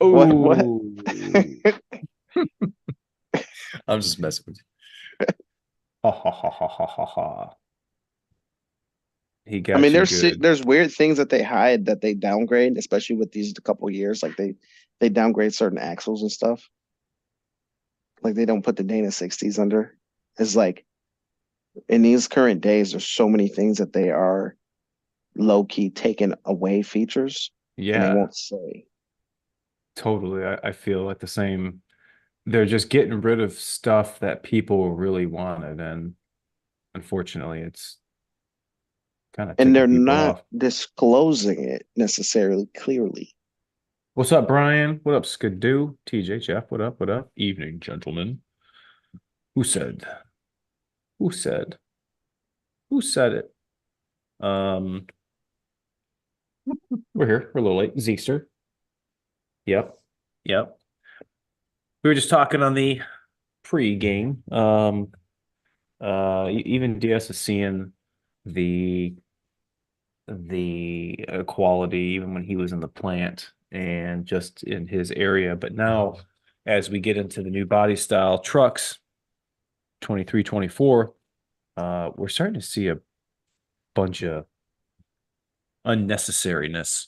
What? Oh, I'm just messing with you. Ha ha ha ha ha ha ha. He I mean, got you good. there's weird things that they hide that they downgrade, especially with these couple years. Like they downgrade certain axles and stuff. Like they don't put the Dana 60s under. It's like in these current days, there's so many things that they are low key taking away features, and they Yeah, won't say. totally. I feel like the same. They're just getting rid of stuff that people really wanted, and unfortunately, it's kind of And ticking they're people not off. disclosing it necessarily clearly. What's up, Brian? What up, Skidoo? TJ, Jeff, what up? What up? Evening, gentlemen. Who said? Who said? Who said it? Um, we're here. We're a little late. Zeekster. Yep. Yep. We were just talking on the pre-game. Even DS is seeing the quality even when he was in the plant and just in his area. But now, as we get into the new body style trucks, 23, 24, we're starting to see a bunch of unnecessariness.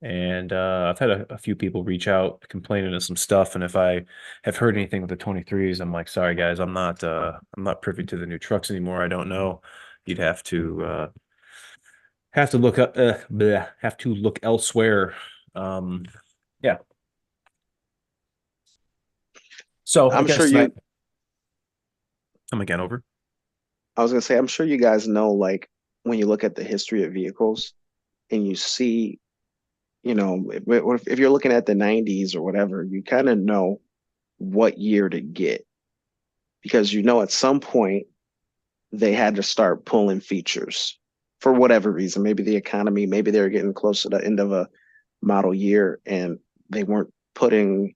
And I've had a few people reach out complaining of some stuff. And if I have heard anything with the 23s, I'm like, sorry guys, I'm not privy to the new trucks anymore. I don't know. You'd have to look up bleh, have to look elsewhere. Um, yeah. So I I'm sure guess you. tonight I'm again over. I was gonna say, I'm sure you guys know, like when you look at the history of vehicles and you see, if you're looking at the 90s or whatever, you kind of know what year to get because at some point they had to start pulling features for whatever reason. Maybe the economy, maybe they were getting close to the end of a model year and they weren't putting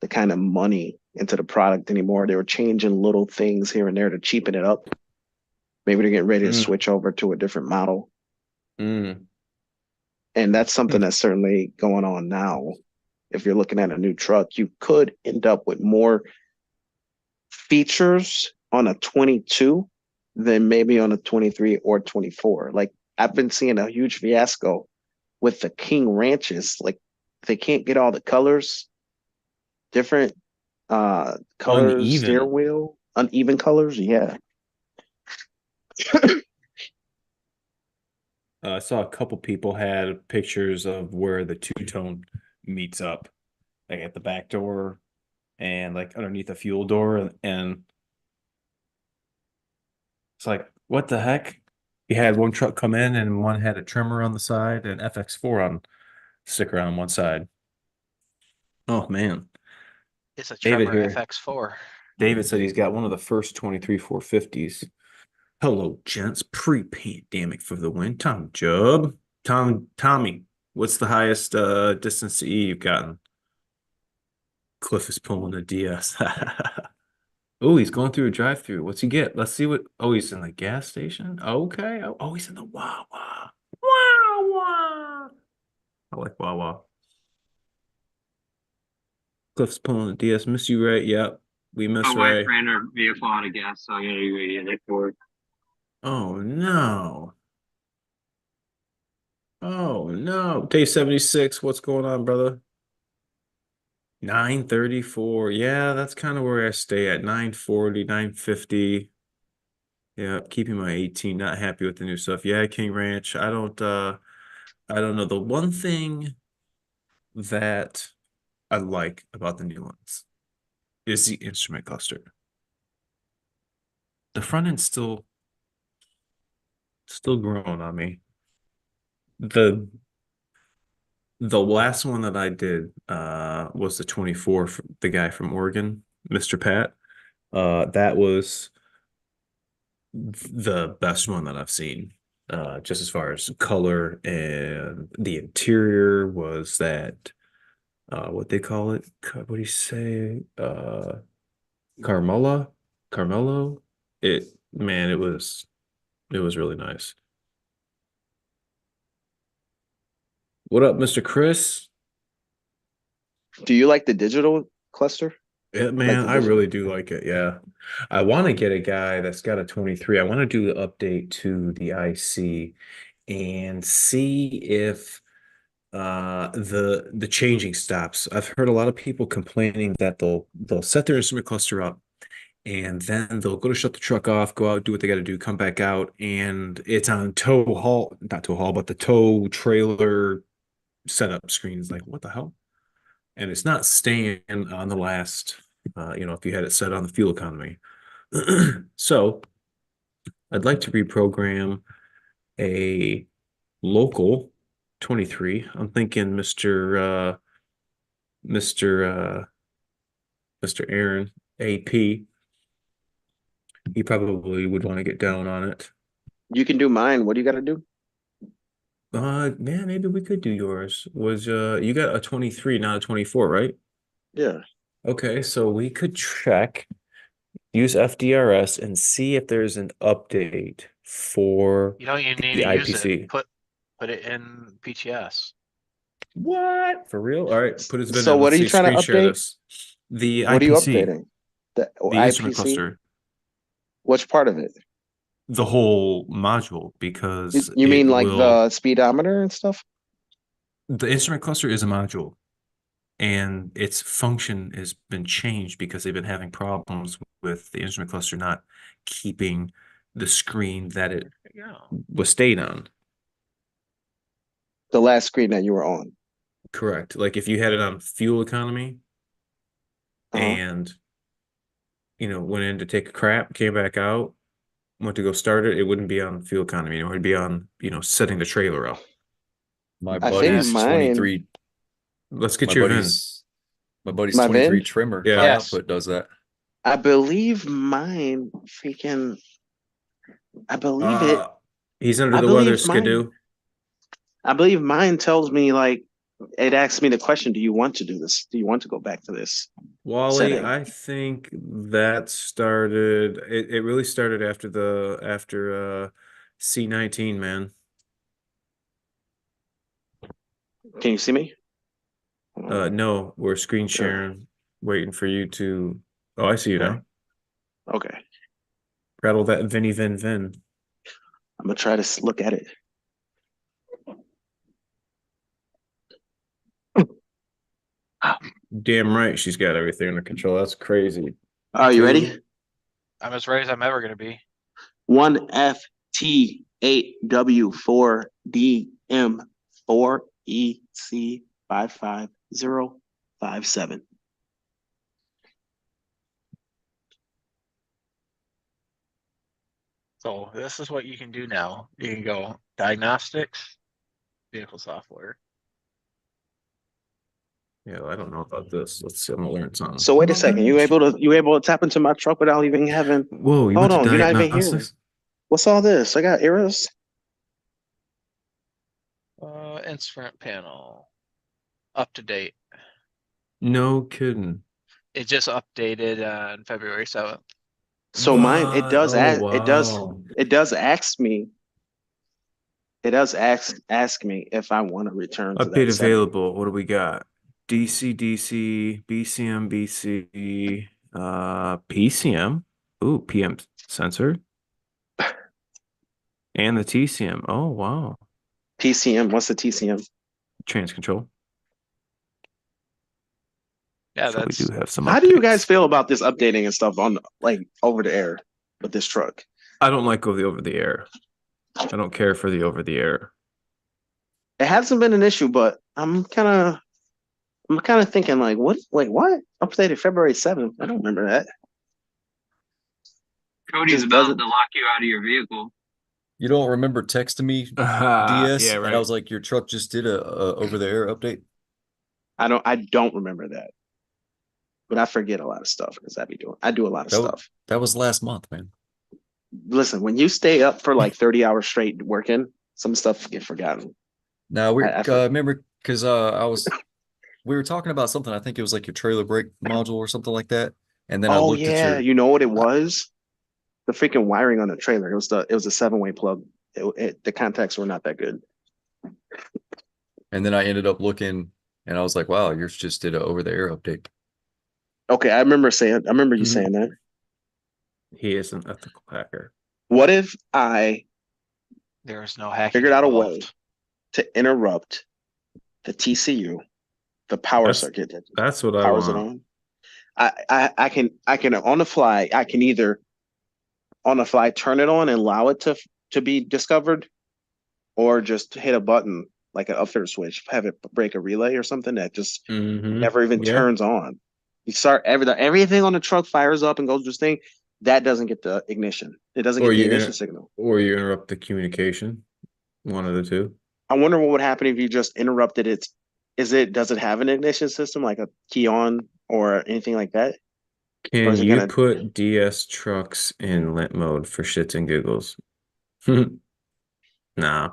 the kind of money into the product anymore. They were changing little things here and there to cheapen it up. Maybe they're getting ready to Mm, switch over to a different model. mm. And that's something that's certainly going on now. If you're looking at a new truck, you could end up with more features on a 22 than maybe on a 23 or 24. Like I've been seeing a huge fiasco with the King Ranches. Like they can't get all the colors, different colors, steering Uneven. wheel, uneven colors. Yeah. I saw a couple people had pictures of where the two-tone meets up, like at the back door and like underneath the fuel door, and it's like, what the heck? You had one truck come in and one had a trimmer on the side and FX4 on sticker on one side. Oh man. It's a David Tremor here. FX4. David said he's got one of the first 23 450s. Hello, gents. Pre-pandemic for the win. Tom Job. Tommy, what's the highest distance to E you've gotten? Cliff is pulling a DS. Oh, he's going through a drive-through. What's he get? Let's see what. Oh, he's in the gas station. Okay. Oh, he's in the Wawa. Wawa. I like Wawa. Cliff's pulling a DS. Miss you, Ray. Yep. We My miss wife Ray. ran her vehicle out of gas, so I gotta get it for her. Oh no. Oh no. Day 76. What's going on, brother? 934. Yeah, that's kind of where I stay at 940, 950. Yeah, keeping my 18, not happy with the new stuff. Yeah, King Ranch. I don't know. The one thing that I like about the new ones is the instrument cluster. The front end's still growing on me. The the last one that I did was the 24, the guy from Oregon, Mr. Pat. That was the best one that I've seen. Just as far as color, and the interior was that what they call it? What do you say? Carmela? Carmelo? It man, it was really nice. What up, Mr. Chris? Do you like the digital cluster? Yeah, Like man, the I digital? really do like it. Yeah. I want to get a guy that's got a 23. I want to do the update to the IC and see if the changing stops. I've heard a lot of people complaining that they'll set their instrument cluster up and then they'll go to shut the truck off, go out, do what they got to do, come back out, and it's on tow haul, not tow haul, but the tow trailer setup screen is like, what the hell? And it's not staying on the last, if you had it set on the fuel economy. So I'd like to reprogram a local 23. I'm thinking Mr. Aaron AP. He probably would want to get down on it. You can do mine. What do you got to do? Man, maybe we could do yours. Was you got a 23, not a 24, right? Yeah. Okay, so we could check, use FDRS and see if there's an update for You don't even need the to use it. IPC. Put it in PTS. What? For real? All right, put his VIN So in. what Let's are you see, trying to screen share update? this. The What are you IPC, updating? The the instrument IPC? cluster, Which part of it? the whole module, You because you mean like the speedometer and stuff? the instrument cluster is a module and its function has been changed because they've been having problems with the instrument cluster not keeping the screen that it Yeah. was stayed on. The last screen that you were on. Correct. Like if you had it on fuel economy Uh-huh. and went in to take a crap, came back out, went to go start it, it wouldn't be on fuel economy. It would be on, setting the trailer up. My I think buddy's mine, 23, Let's get my your VIN. buddy's my 23 VIN, trimmer Yeah. high Yes. output does that. I believe mine freaking, I believe it. He's under I the weather, believe mine. Skidoo. I believe mine tells me like it asks me the question, do you want to do this? Do you want to go back to this Wally, setting? I think that started it really started after C19, man. Can you see me? No, we're screen sharing, waiting for you to Oh, I see you now. Okay. Rattle that Vinny Vin Vin. I'm gonna try to look at it. Damn right she's got everything under control. That's crazy. Are you ready? I'm as ready as I'm ever gonna be. 1FT8W4DM4EC55057. So this is what you can do now. You can go diagnostics, vehicle software. Yeah, I don't know about this. Let's see. I'm gonna learn something. So wait a second. You able to tap into my truck without even having? Whoa, you Hold went to on, you're not even here. diagnostics? What's all this? I got errors. Instrument panel. Up to date. No kidding. It just updated on February 7th. So mine, it What? does Oh, ask, wow. it does ask me. It does ask me if I want to return to Update that setting. available. What do we got? DC, DC, BCM, BC, PCM. Ooh, PM sensor. And the TCM. Oh, wow. PCM. What's the TCM? Trans control. Yeah, So we that's do have some How do you guys updates. feel about this updating and stuff on like over the air with this truck? I don't like over the air. I don't care for the over the air. It hasn't been an issue, but I'm kind of thinking like, what? Wait, what? Updated February 7th. I don't remember that. Cody's Just about doesn't. to lock you out of your vehicle. You don't remember texting me, DS? Yeah, And I right. was like, your truck just did a over the air update. I don't remember that. But I forget a lot of stuff because I do a lot of stuff. That was last month, man. Listen, when you stay up for like 30 hours straight working, some stuff get forgotten. Now we I remember because we were talking about something. I think it was like your trailer brake module or something like that. And then I Oh looked at yeah, your you know what it was? The freaking wiring on the trailer. It was a 7-way plug. The contacts were not that good. and then I ended up looking And I was like, wow, yours just did an over-the-air update. Okay, I remember you Mhm. saying that. He is an ethical hacker. What if I There is no hacking figured out a way involved. to interrupt the TCU, the power That's circuit that that's what I powers it want. on? I can on the fly, I can either on the fly turn it on and allow it to be discovered, or just hit a button like an upstairs switch, have it break a relay or something that just never even Yeah. turns on. You start everything on the truck fires up and goes to this thing. That doesn't get the ignition. It doesn't Or get the you ignition inter signal. or you interrupt the communication. One of the two. I wonder what would happen if you just interrupted it. Does it have an ignition system like a key on or anything like that? Or Can is it you gonna put DS trucks in lit mode for shits and giggles? Nah.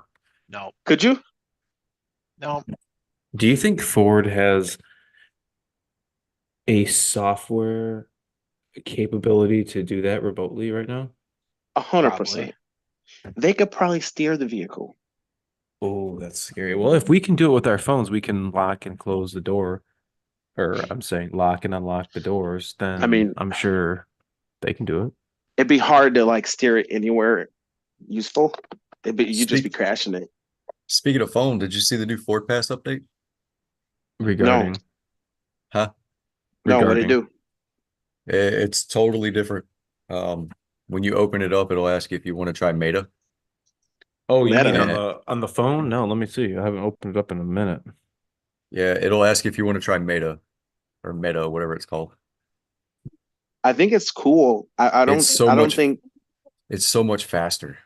No, could you? no, Do you think Ford has a software capability to do that remotely right now? 100%. probably. They could probably steer the vehicle. Oh, that's scary. Well, if we can do it with our phones, we can lock and close the door. Or I'm saying lock and unlock the doors, I then mean, I'm sure they can do it. it'd be hard to like steer it anywhere useful. You'd just be Speak crashing it. Speaking of phone, did you see the new Ford Pass update? No, Regarding Huh? no, what it regarding do? It's totally different. Um, when you open it up, it'll ask you if you want to try Meta. Oh, you mean Meta. on the phone? No, let me see. I haven't opened it up in a minute. Yeah, it'll ask if you want to try Meta or Meta, whatever it's called. I think it's cool. It's so I don't much think it's so much faster.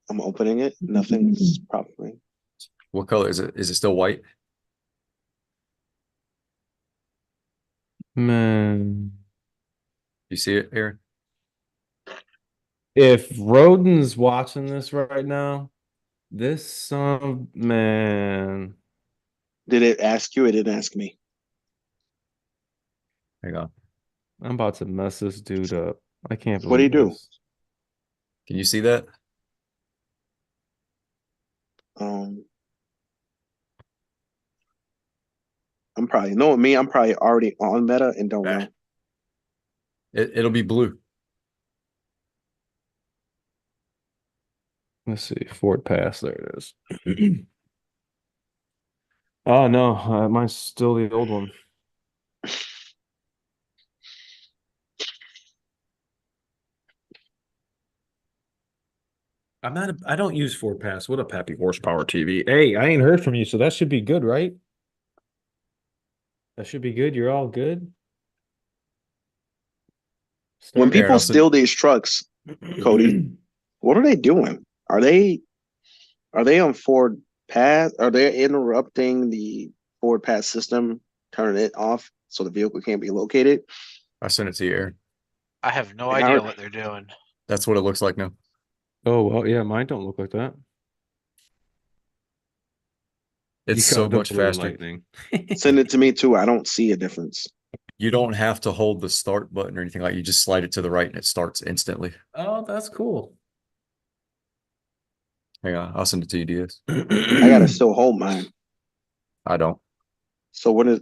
I'm opening it. Nothing's probably. What color is it? Is it still white? Man, You see it, Aaron? if Roden's watching this right now, this son of man, Did it ask you? It didn't ask me. Hang on. I'm about to mess this dude up. I can't What do you believe do? this. Can you see that? Um, I'm probably knowing me. I'm probably already on Meta and don't know. It'll be blue. Let's see, Ford Pass. There it is. Oh no, mine's still the old one. I don't use Ford Pass. What up, Happy Horsepower TV? Hey, I ain't heard from you, so that should be good, right? That should be good. You're all good. When Start. Aaron, people I'll send steal these trucks, Cody, what are they doing? Are they on Ford Pass? Are they interrupting the Ford Pass system, turning it off so the vehicle can't be located? I sent it to you, Aaron. I have no How idea are- what they're doing. That's what it looks like now. Oh, well, yeah, mine don't look like that. It's You so got the much blue faster. lightning. Send it to me too. I don't see a difference. You don't have to hold the start button or anything like. You just slide it to the right and it starts instantly. Oh, that's cool. Hang on, I'll send it to you, DS. I gotta still hold mine. I don't. So when is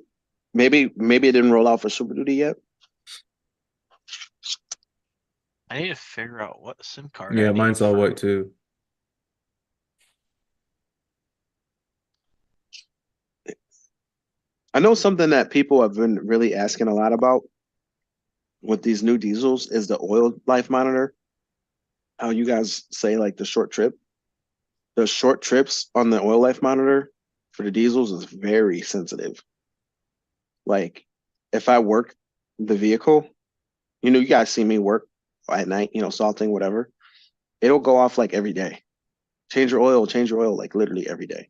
maybe it didn't roll out for Super Duty yet? I need to figure out what SIM card I Yeah, need mine's all for. white too. I know something that people have been really asking a lot about with these new diesels is the oil life monitor. How you guys say like the short trip. The short trips on the oil life monitor for the diesels is very sensitive. Like if I work the vehicle, you guys see me work at night, salting, whatever. It'll go off like every day. Change your oil like literally every day.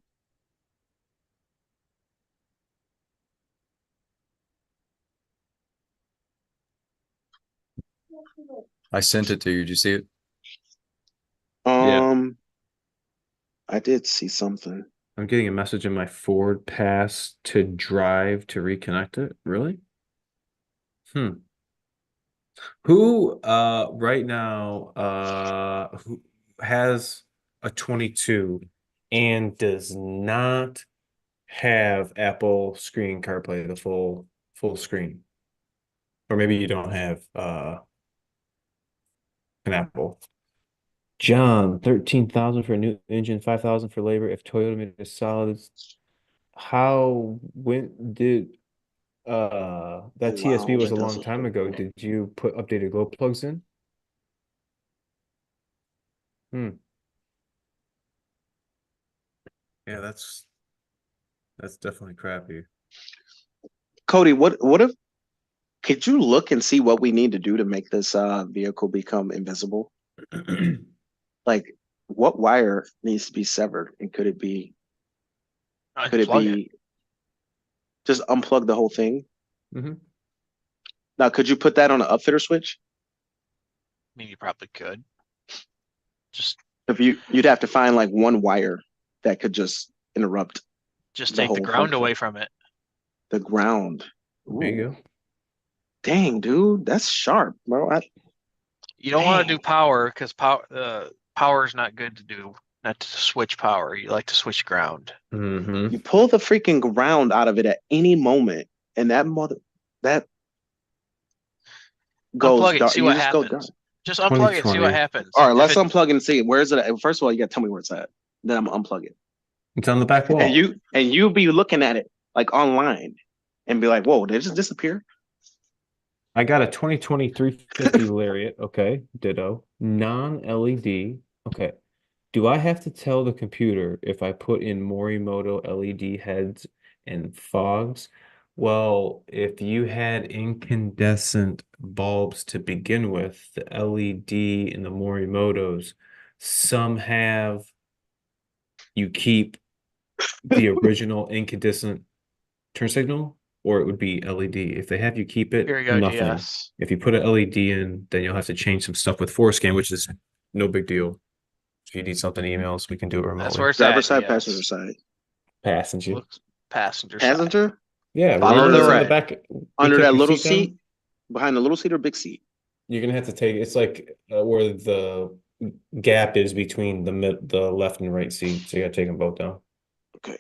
I sent it to you. Did you see it? Yeah. Um, I did see something. I'm getting a message in my Ford Pass to drive to reconnect it. Really? Hmm. Who right now who has a 22 and does not have Apple Screen CarPlay, the full screen. Or maybe you don't have an Apple. John, 13,000 for a new engine, 5,000 for labor. If Toyota made a solid, when did that Oh, wow, TSB was that a long doesn't time look ago. cool. Did you put updated glow plugs in? Hmm. Yeah, that's definitely crappy. Cody, what if could you look and see what we need to do to make this vehicle become invisible? Like what wire needs to be severed and could it Unplug it. be just unplug the whole thing? hmm Now could you put that on an upfitter switch? I mean, you probably could. Just If you'd have to find like one wire that could just interrupt just the take the whole ground function. away from it. The ground. There you Ooh, go. dang, dude, that's sharp, bro. You don't want to Dang. do power because power is not good to do. Not to switch power. You like to switch ground. hmm You pull the freaking ground out of it at any moment, and that goes Unplug it and dark. see You what just go dark. happens. Just unplug it and see what 2020. happens. All right, If let's it unplug and see. Where is it at? First of all, you gotta tell me where it's at. Then I'm gonna unplug it. It's on the back And wall. you be looking at it like online and be like, whoa, did it just disappear? I got a 2020 350 Lariat. Okay, ditto. Non-LED. Okay. Do I have to tell the computer if I put in Morimoto LED heads and fogs? Well, if you had incandescent bulbs to begin with, the LED in the Morimotos, some have you keep the original incandescent turn signal, or it would be LED. If they have you keep it, here you go, nothing. DS. If you put an LED in, then you'll have to change some stuff with Forescan, which is no big deal. If you need something emails, we can do it That's where remotely. it's Driver at, side, passenger DS. side. Passenger. Looks passenger side. Passenger, Yeah, bottom of remember the it's on the right. back. We Under took that your little seat down. seat, behind the little seat or big seat. You're gonna have to take it's like where the gap is between the left and right seat. So you gotta take them both down. Okay.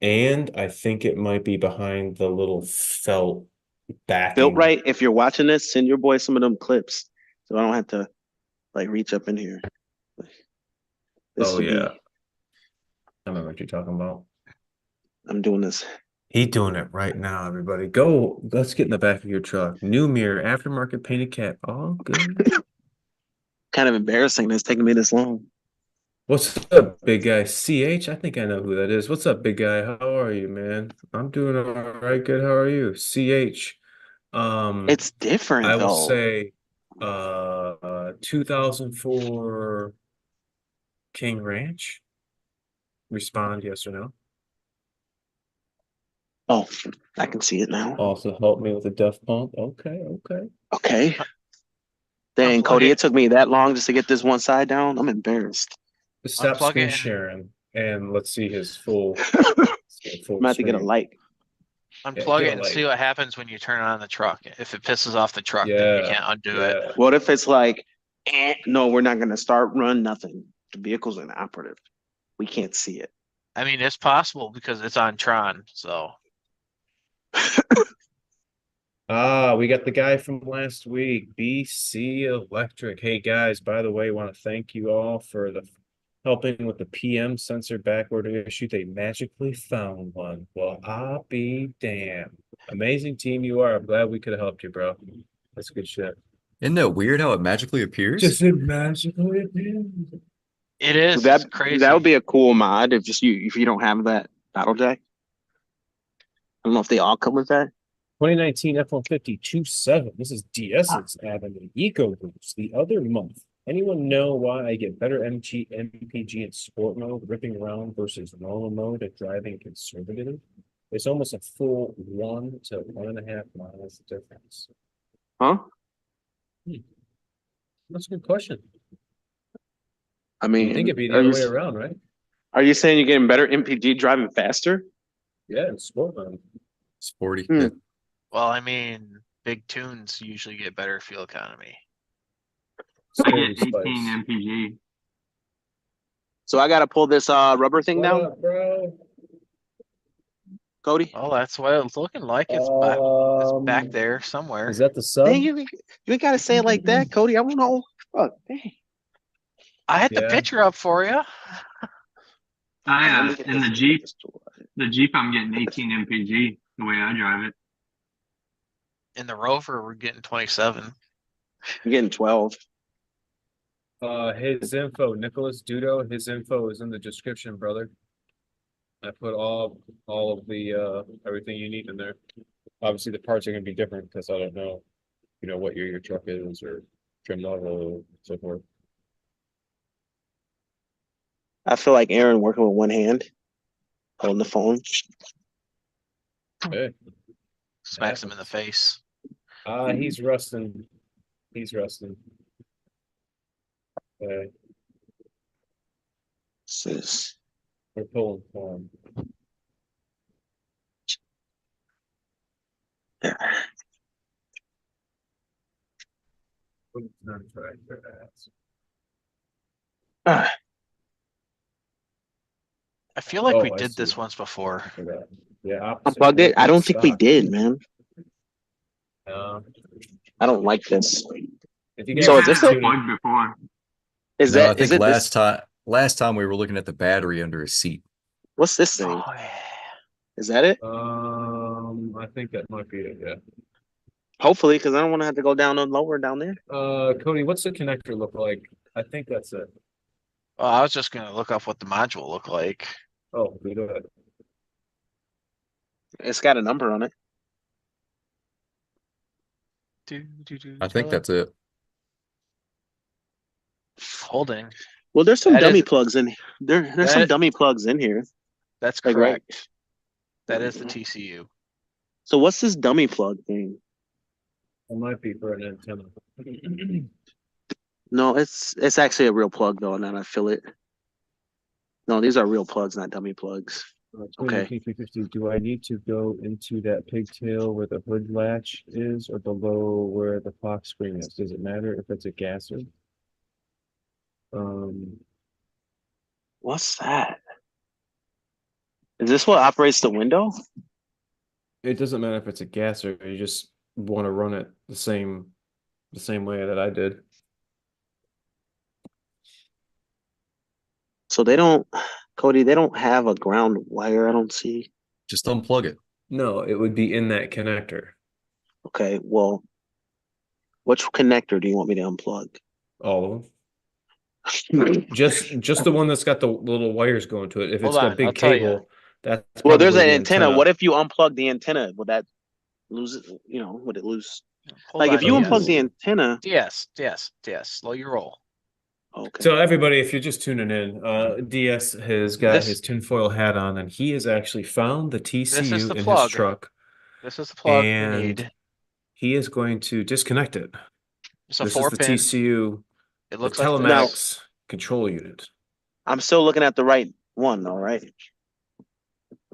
And I think it might be behind the little felt Built backing. right. If you're watching this, send your boy some of them clips so I don't have to like reach up in here. This Oh would yeah, be. I remember what you're talking about. I'm doing this. He's doing it right now, everybody. Go, let's get in the back of your truck. New mirror, aftermarket painted cap. All good. Kind of embarrassing that it's taking me this long. What's up, big guy? CH? I think I know who that is. What's up, big guy? How are you, man? I'm doing all right. Good. How are you? CH. It's different I will though. say 2004 King Ranch. Respond yes or no. Oh, I can see it now. Also help me with the Def Punk. Okay, okay. Okay. Dang, Unplug Cody, it. it took me that long just to get this one side down. I'm embarrassed. Stop Unplug screen it and sharing and let's see his full I'm about to get a screen. light. Yeah, unplug get it a and see light. what happens when you turn it on the truck. If it pisses off the truck, then you Yeah, can't undo it. yeah. What if it's like, no, we're not gonna start, run, nothing. The vehicle's inoperative. We can't see it. I mean, it's possible because it's on Tron. So Ah, we got the guy from last week, BC Electric. Hey guys, by the way, want to thank you all for the helping with the PM sensor backorder issue. They magically found one. Well, I'll be damned. Amazing team you are. I'm glad we could have helped you, bro. That's good shit. Isn't that weird how it magically appears? Just it magically appears. it is. That It's that would crazy. be a cool mod if you don't have that battle jack. I don't know if they all come with that. 2019 F-150 2.7. This is DS's Avenue Eco Boost the other month. Anyone know why I get better MPG in sport mode, ripping around versus normal mode at driving conservative? It's almost a full 1 to 1.5 miles difference. Huh? That's a good question. I You'd think mean, it'd be the other way around, right? are you saying you're getting better MPG driving faster? Yeah, in sport mode. Sporty. Hmm. Yeah. Well, I mean, big tunes usually get better fuel economy. I Sporty get 18 spice. MPG. So I gotta pull this rubber thing What down, up, bro? Cody. Well, that's what it's looking like. It's back there somewhere. Is that the sub? Dang, you ain't gotta say it like that, Cody. I don't know. Fuck, dang. I had the Yeah. picture up for you. Let me get In this, the let me get Jeep, this tool. I'm getting 18 mpg the way I drive it. In the Rover, we're getting 27. I'm getting 12. His info, Nicholas Dudo, his info is in the description, brother. I put all of the everything you need in there. Obviously the parts are gonna be different because I don't know, what year your truck is or trim level, so forth. I feel like Aaron working with one hand, holding the phone. Hey, Smacks him in the face. he's rusting. He's rusting. Sis. We're pulling for him. Ah, I feel like we Oh, I did see. this once before. Yeah, opposite. unplugged it. I don't think we Stock. did, man. Uh, I don't like this. if you You've So guys is had this it a, tune in, unplugged before. is No, I that think this? last time we were looking at the battery under his seat. What's this thing? Oh, yeah. Is that it? I think that might be it. Yeah. Hopefully, because I don't want to have to go down and lower down there. Cody, what's the connector look like? I think that's it. Well, I was just gonna look up what the module looked like. Oh, go ahead. It's got a number on it. I think that's it. Holding. Well, there's some That dummy is plugs in there's some that. dummy plugs in here. That's Like right. correct. That is the TCU. So what's this dummy plug thing? It might be for an antenna. No, it's actually a real plug though, and then I feel it. No, these are real plugs, not dummy plugs. Okay. 350. Do I need to go into that pigtail where the hood latch is or below where the clock screen is? Does it matter if it's a gasser? What's that? Is this what operates the window? It doesn't matter if it's a gasser. You just want to run it the same way that I did. So they don't, Cody, they don't have a ground wire, I don't see. Just unplug it. No, it would be in that connector. Okay, well, which connector do you want me to unplug? All of them. Just the one that's got the little wires going to it. If it's Hold got on, I'll big tell you. cable, that's Well, there's probably an the antenna. What if you unplug the antenna? Would that lose it? Would it lose? Hold Like if on, you Oh. unplug DS. the antenna, DS. Slow your roll. okay. So everybody, if you're just tuning in, DS has got This- his tinfoil hat on, and he has actually found the This is TCU the in his plug. truck, This is the plug we and need. he is going to disconnect it. It's a This is the 4-pin. TCU, It the looks like this. telematics control unit. I'm still looking at the right one, all right?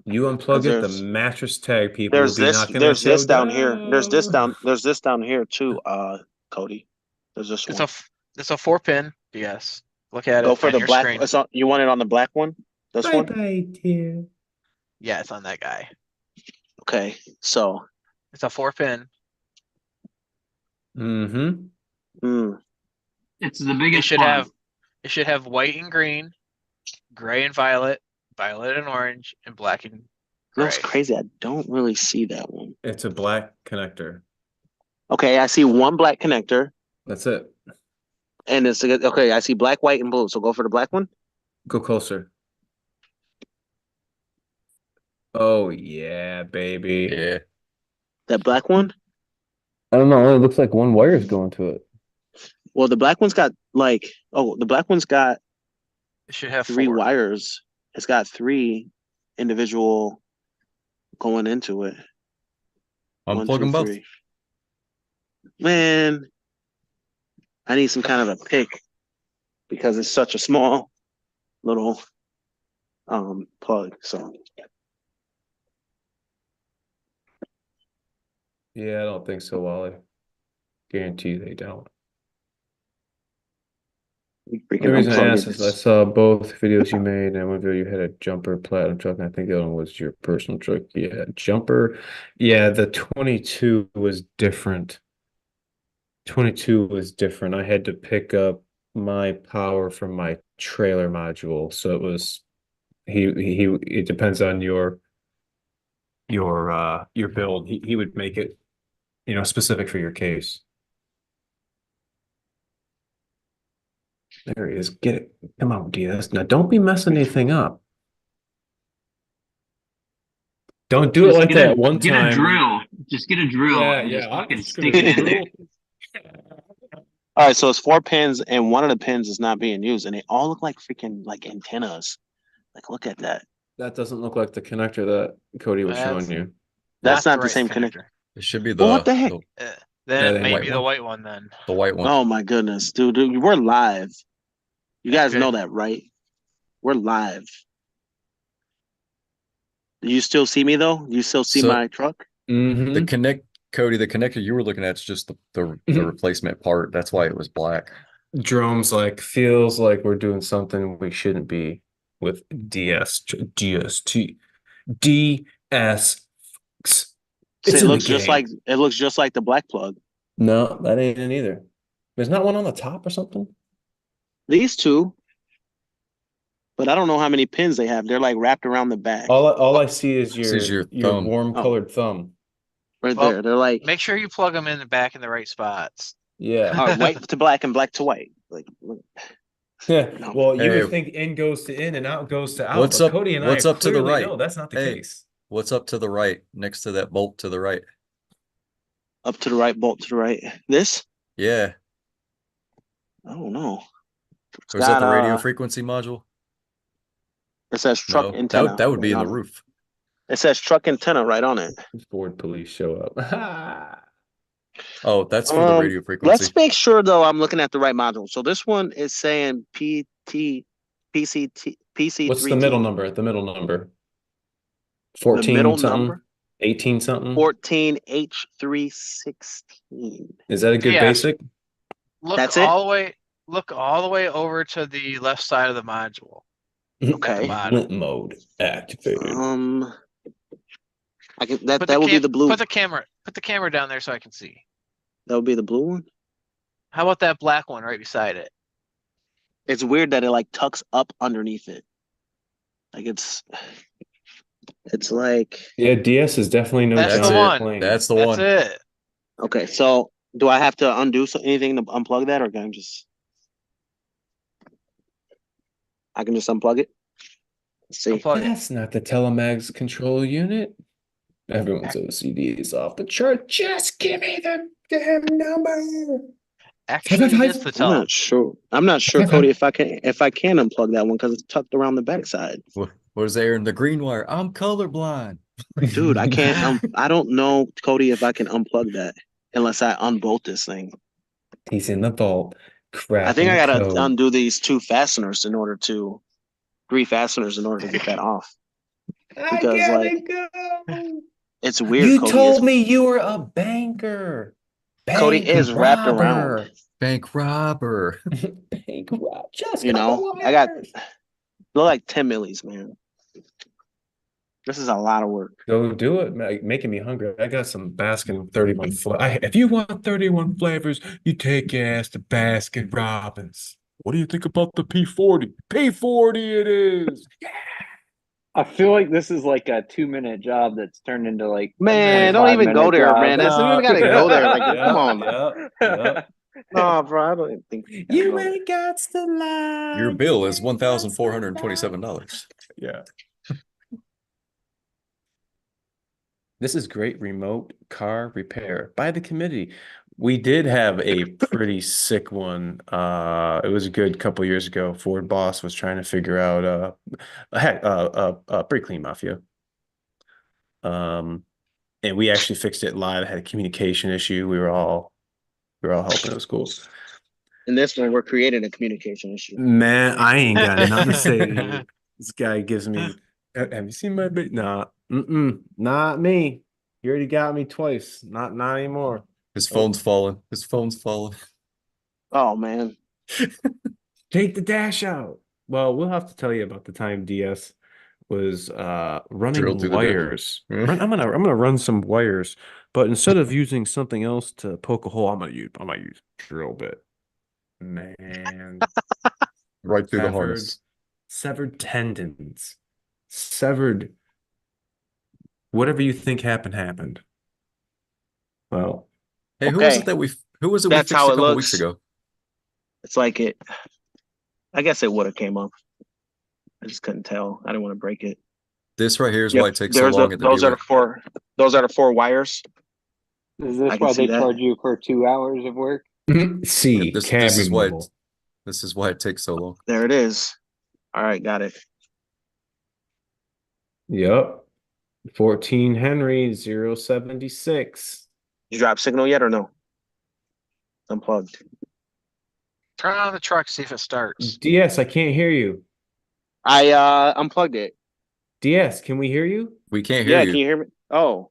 You unplug it, the There's mattress tag people will be knocking there's at your this down here. door. There's this down here too, Cody. There's this It's one. it's a 4-pin. DS. Look at Go it for on the your black. screen. You want it on the black one? This Bye one? bye, dear. Yeah, it's on that guy. Okay. So, It's a 4-pin. Mm-hmm. mm, It's the It biggest should plug. have white and green, gray and violet, violet and orange, and black and that's gray. crazy. I don't really see that one. It's a black connector. Okay, I see one black connector, That's it. and it's okay. I see black, white, and blue. So go for the black one. Go closer. Oh yeah, baby. Yeah. That black one. I don't know. It looks like one wire is going to it. Well, the black one's got the black one's got It should have 3 4. wires. It's got 3 individual going into it. One, Unplug two, them both. 3. Man, I need some kind of a pick because it's such a small little plug. So Yeah, I don't think so, Wally. Guarantee they don't. You The freaking reason I unplug asked it. is I saw both videos you made, and one video you had a jumper platinum truck, and I think the other one was your personal truck. Yeah, jumper. Yeah, the 22 was different. 22 was different. I had to pick up my power from my trailer module, so it was he. It depends on your build. He would make it, specific for your case. There he is. Get it. Come on, Diaz. Now don't be messing anything up. Don't do it Just like get a that one get a time. drill. Just get a drill Yeah, and just yeah. I'm fucking just gonna stick it in there. drill. All right, so it's 4 pins, and one of the pins is not being used, and they all look like freaking like antennas. Like, look at that. That doesn't look like the connector that Cody was showing That's you. That's not not the the right same connector. connector. It should be Well, what the heck? Uh, Yeah, then the it may white be the one. white one then. The white one. Oh my goodness, dude, we're live. You That guys know could- that, right? We're live. Do you still see me though? You still see So my truck? the Mm-hmm. Cody, the connector you were looking at is just the replacement part. That's why it was black. Drome's like feels like we're doing something we shouldn't be with DST. DS. See, It's it in the looks just game. like it looks just like the black plug. No, that ain't it either. There's not one on the top or something? These two, but I don't know how many pins they have. They're like wrapped around the back. All I see is This is your your your thumb. warm Oh. colored thumb. Right Well, there. They're like Make sure you plug them in the back in the right spots. Yeah. white to black and black to white. Like, look. Yeah. No. Well, you Hey, would think in goes to in and out goes to out, what's but up? Cody and What's I up to the clearly right? know that's not the Hey. case. What's up to the right next to that bolt to the right? Up to the right, bolt to the right. This? Yeah. I don't know. It's Or is that got the radio frequency module? it says truck No, antenna. that would be in right the on it. roof. It says truck antenna right on it. Ford police show up. Oh, that's for the radio frequency. Let's make sure though I'm looking at the right module. So this one is saying PT PCT PC3T. What's the middle number? The middle number. The 14 middle something? number? 18 something? 14H316. Is that a good Yes. basic? Look That's it? all the way. Look all the way over to the left side of the module. Okay. Bottom. Flint mode activated. I can Put that would be the blue. Put the camera down there so I can see. That would be the blue one. How about that black one right beside it? It's weird that it like tucks up underneath it. Like it's like Yeah, DS is definitely no That's That's the giant one. plane. That's the That's one. it. okay. So do I have to undo anything to unplug that, or can I can just unplug it? Let's see. Unplug it. That's not the Telemags control unit. Everyone's OCD is off the chart. Just give me the damn number. Actually, it is the I'm tele. not sure. I'm not sure, Cody, if I can unplug that one because it's tucked around the backside. What is there in the green wire? I'm colorblind. Dude, I can't. I don't know, Cody, if I can unplug that unless I unbolt this thing. He's in the vault. I think I gotta code. undo these three fasteners in order to get that off. Because like go. it's weird. You Cody, told me you were a banker. Cody Bank is wrapped around. robber. Bank robber. Bank rob. Just You cut the know, I got wires. they're like 10 millis, man. This is a lot of work. Go do it, making me hungry. I got some Baskin 31 flavors. If you want 31 flavors, you take your ass to Baskin Robbins. What do you think about the P40? P40 it is. Yeah. I feel like this is like a 2-minute job that's turned into like a Man, don't even 25-minute go there, job. man. That's, you gotta go there. Like, come on. Yeah. No, bro, I don't think You ain't got to lie. Your bill is $1,427. Yeah. This is great remote car repair by the committee. We did have a pretty sick one. It was a good couple years ago. Ford boss was trying to figure out brake clean mafia. And we actually fixed it live. It had a communication issue. We were all helping. It was cool. in this one, we're creating a communication issue. Man, I ain't got nothing to say to you. This guy gives me. Have you seen my bit? Nah, not me. You already got me twice. Not anymore. His phone's falling. His phone's falling. Oh man. Take the dash out. Well, we'll have to tell you about the time DS was running Drilled through the dash. wires. I'm gonna run some wires, but instead of using something else to poke a hole, I'm gonna use drill bit. Man, Right through the severed harness. severed tendons, severed whatever you think happened. Well, Hey, Okay, who was it we that's fixed how a it couple weeks looks. ago? It's like it. I guess it would have came up. I just couldn't tell. I didn't want to break it. This right here is Yep, why it takes so long at the those are the dealer. four. Those are the four wires. Is this I can why see they that. charge you for 2 hours of work? C, This cab this is why removal. this is why it takes so long. There it is. All right, got it. Yep. 14 Henry 076. You drop signal yet or no? Unplugged. Turn on the truck, see if it starts. DS, I can't hear you. I unplugged it. DS, can we hear you? We can't hear Yeah, can you. you hear me? Oh,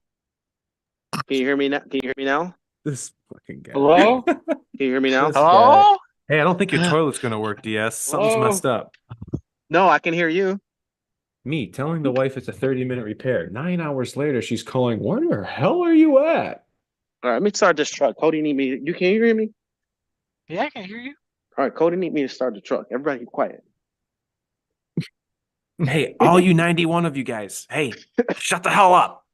can you hear me now? Can you hear me now? This fucking guy. Hello? Can you hear me now? This guy. Hello? Hey, I don't think your toilet's gonna work, DS. Something's Hello? messed up. No, I can hear you. Me telling the wife it's a 30-minute repair. 9 hours later, she's calling, where the hell are you at? All right, let me start this truck. Cody need me. You can you hear me? Yeah, I can hear you. All right, Cody need me to start the truck. Everybody be quiet. Hey, all you 91 of you guys. Hey, shut the hell up.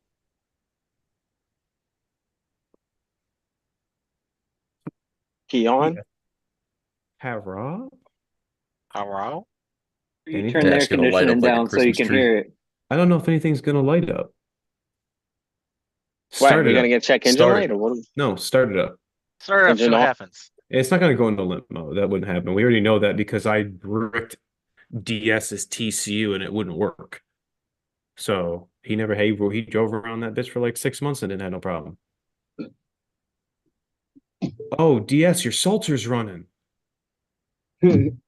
Key on. Yeah. Hara? Hello? You Anything? turn the air Dash gonna light up conditioning like a down so you Christmas can tree. hear it. I don't know if anything's gonna light up. Why? Start Are you it gonna up. get check engine Start light it. or what? No, start it up. Start it up, see Engine what off. happens. It's not gonna go into limp mode. That wouldn't happen. We already know that because I bricked DS's TCU and it wouldn't work. So he drove around that bitch for like 6 months and didn't have no problem. Oh, DS, your Salter's running. Can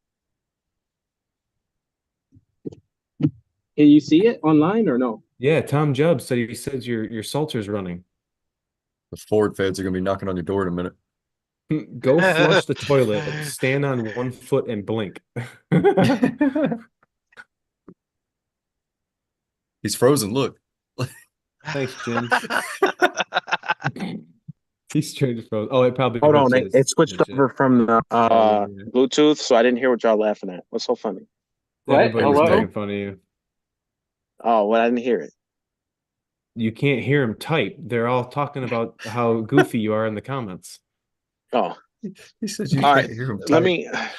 you see it online or no? Yeah, Tom Jubb said he says your Salter's running. The Ford feds are gonna be knocking on your door in a minute. Go flush the toilet, stand on one foot and blink. He's frozen. Look. Thanks, Jim. He's straight to frozen. Oh, it probably Hold hurts on, it switched his shit. over from the Oh, yeah. Bluetooth, so I didn't hear what y'all laughing at. What's so funny? What? Everybody was Hello? making fun of you. Oh, well, I didn't hear it. You can't hear him type. They're all talking about how goofy you are in the comments. Oh, He says you all can't right. hear him. Let type. me I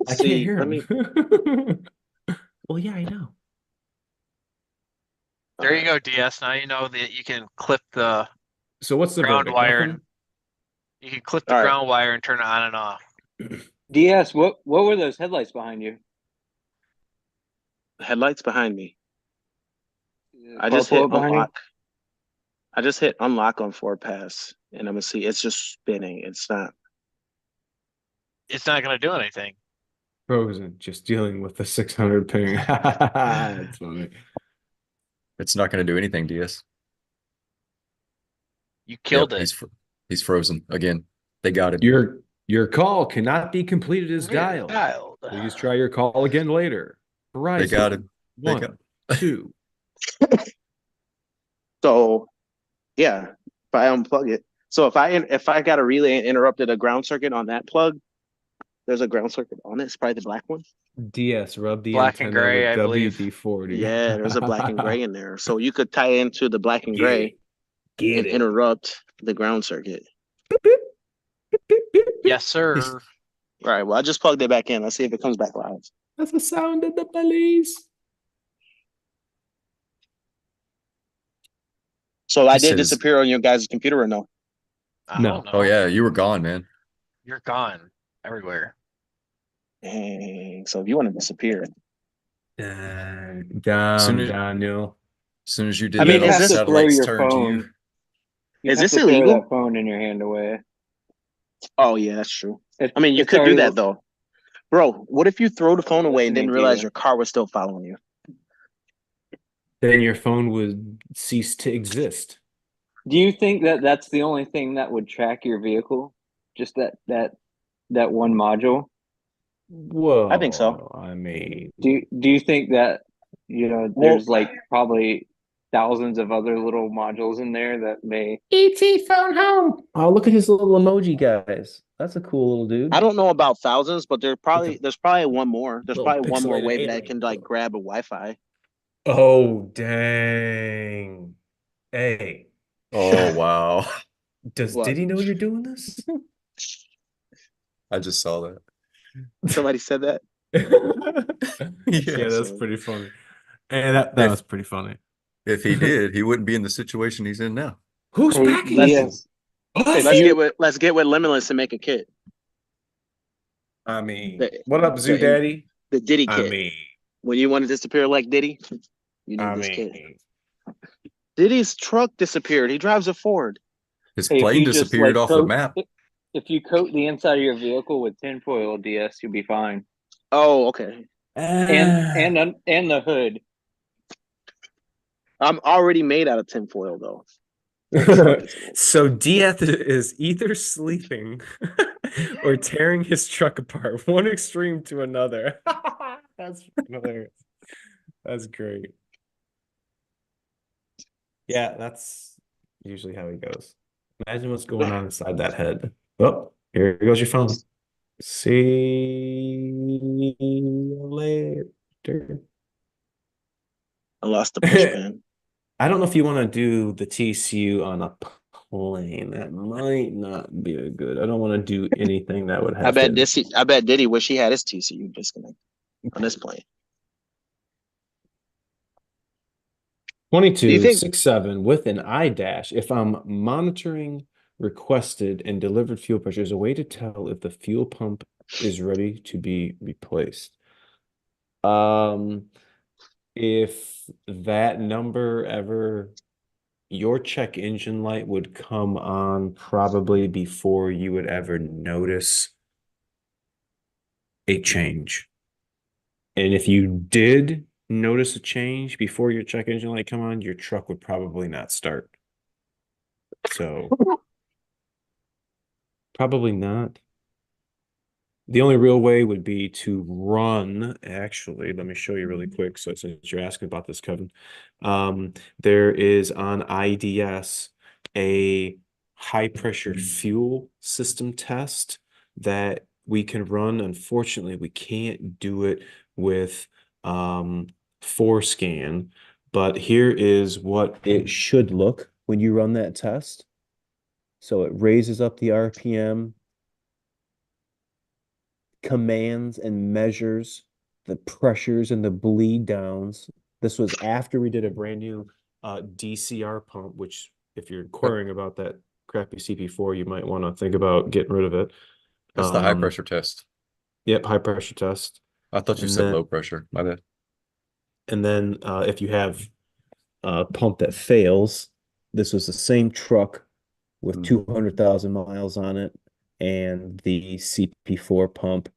can't see. hear Let him. me. Well, yeah, I know. There you go, DS. Now you know that you can clip the So what's the ground verdict? wire Nothing? and you can clip the All right. ground wire and turn it on and off. DS, what were those headlights behind you? Headlights behind me. I Car just pull hit up behind you? unlock. I just hit unlock on Ford Pass, and I'm gonna see. It's just spinning. It's not. It's not gonna do anything. Frozen, just dealing with the 600 ping. That's funny. It's not gonna do anything, DS. You killed Yep, it. he's frozen again. They got him. Your call cannot be completed as dialed. Dialed. Please try your call again later. Verizon. They got him. They One, got- two. So, yeah, if I unplug it. So if I got a relay and interrupted a ground circuit on that plug, there's a ground circuit on it. It's probably the black one. DS, rub the Black and antenna gray, with I believe. WD-40. Yeah, there's a black and gray in there. So you could tie into the black and Get gray it. Get and it. interrupt the ground circuit. Yes, sir. All right. Well, I just plugged it back in. Let's see if it comes back live. That's the sound of the police. So I He did says- disappear on your guys' computer or no? I No. don't know. Oh yeah, you were gone, man. You're gone everywhere. Dang. So if you want to disappear, Down, Soon as- Daniel. As soon as you did I mean, that, all is the this- throw satellites your turned to you. phone. You Is have this to throw illegal? that phone in your hand away. oh yeah, that's true. It- I mean, you it's could do already- that though, bro. What if you throw the phone away and didn't Listening to realize you. your car was still following you? Then your phone would cease to exist. Do you think that that's the only thing that would track your vehicle? Just that one module? I think so. Whoa, I mean, Do you think that Well, there's like probably thousands of other little modules in there that may ET phone home. Oh, look at his little emoji, guys. That's a cool little I dude don't know about thousands, but with a there's probably one more. There's little probably one more pixelated way that alien can like phone. grab a Wi-Fi. Oh, dang. Hey, Oh wow. What? did he know you're doing this? I just saw that. Somebody said that? Yeah, Yeah. that's So pretty funny. And that If was pretty funny. if he did, he wouldn't be in the situation he's in now. Who's hey packing let's you? DS if Us? let's you get with Limitless and make a kit. I mean, The what up, Zoo the Daddy? the Diddy I kit. mean, When you want to disappear like Diddy, you need I this kit. mean, Diddy's truck disappeared. He drives a Ford. His hey if plane you just disappeared like off the coat map. if you coat the inside of your vehicle with tinfoil, DS, you'll be fine. Oh, okay. And the hood. I'm already made out of tinfoil though. The truck is a little So DF is either sleeping or tearing his truck apart, one extreme to another. That's hilarious. That's great. Yeah, that's usually how he goes. Imagine what's going on inside that head. Oh, here goes your phone. See you later. I lost the pushpan. I don't know if you want to do the TCU on a plane. That might not be a good. I don't want to do anything that would have to. I bet Diddy wish he had his TCU disconnect on this plane. Do you think 2267 with an I dash. If I'm monitoring requested and delivered fuel pressure, is a way to tell if the fuel pump is ready to be replaced. Um, if that number ever, your check engine light would come on probably before you would ever notice a change. And if you did notice a change before your check engine light come on, your truck would probably not start. So probably not. The only real way would be to run, actually, let me show you really quick. So since you're asking about this, Kevin, there is on IDS a high pressure fuel system test that we can run. Unfortunately, we can't do it with Forescan, but here is what it should look when you run that test. So it raises up the RPM, commands and measures the pressures and the bleed downs. This was after we did a brand new DCR pump, which if you're inquiring about that crappy CP4, you might want to think about getting rid of it. That's the high pressure test. Yep, high pressure test. I thought you And said then, low pressure. My bad. and then if you have a pump that fails, this was the same truck with 200,000 miles on it, and the CP4 pump